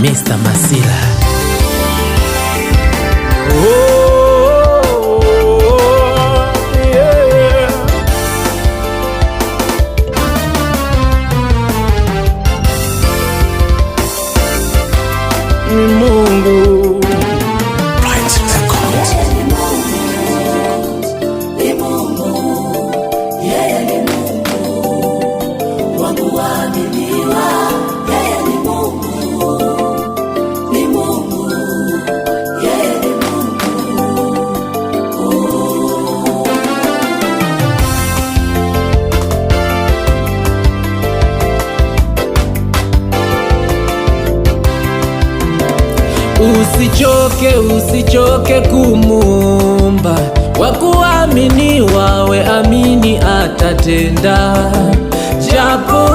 Mr. Masila. Ni Mungu. Usichoke kumuomba, wakuaminiwa we amini atatenda. Japo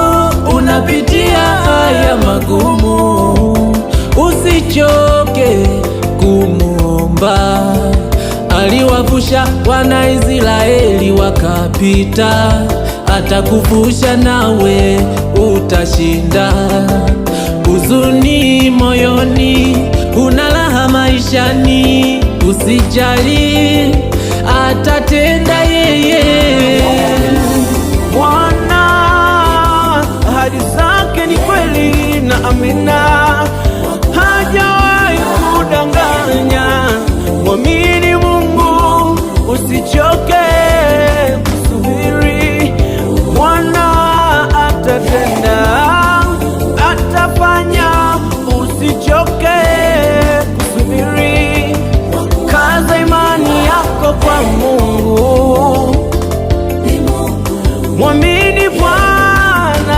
unapitia haya magumu, usichoke kumuomba. Aliwavusha wana Israeli wakapita, atakuvusha nawe utashinda. Huzuni moyoni, una raha maishani, usijali atatenda yeye. Bwana ahadi zake ni kweli na amina, hajawahi kudanganya. Mwamini Mungu, usichoke kusubiri. Bwana atatenda, atafanya. Usichoke kusubiri, kaza imani yako kwa Mungu, mwamini Bwana.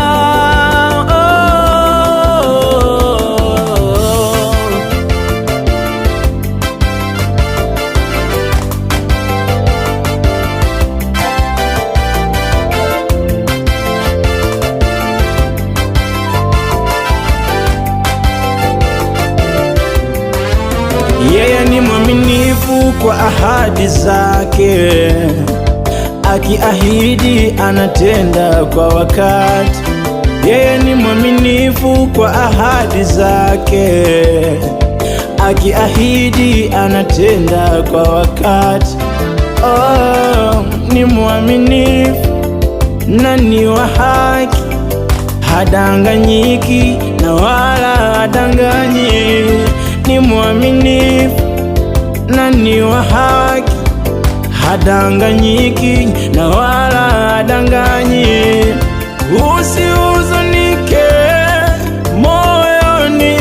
Yeye ni mwaminifu kwa ahadi zake, akiahidi anatenda kwa wakati. Yeye ni mwaminifu kwa ahadi zake, akiahidi anatenda kwa wakati. Oh, ni mwaminifu na ni wa haki, hadanganyiki na wala hadanganyi. Ni mwaminifu na ni wa haki, hadanganyiki na wala hadanganyi. Usihuzunike moyoni,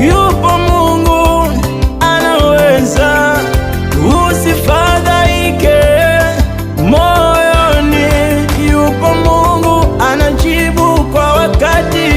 yupo Mungu anaweza. Usifadhaike moyoni, yupo Mungu anajibu kwa wakati.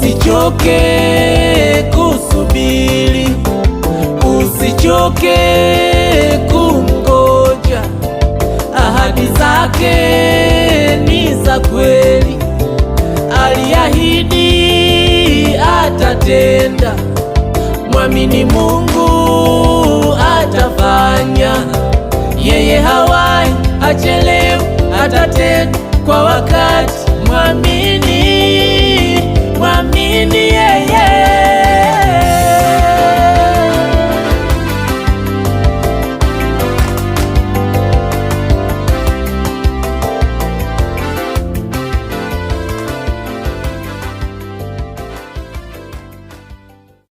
Usichoke kusubiri, usichoke kumgoja. Ahadi zake ni za kweli, aliahidi atatenda. Mwamini Mungu atafanya, yeye hawai hachelewi, atatenda kwa wakati. Mwamini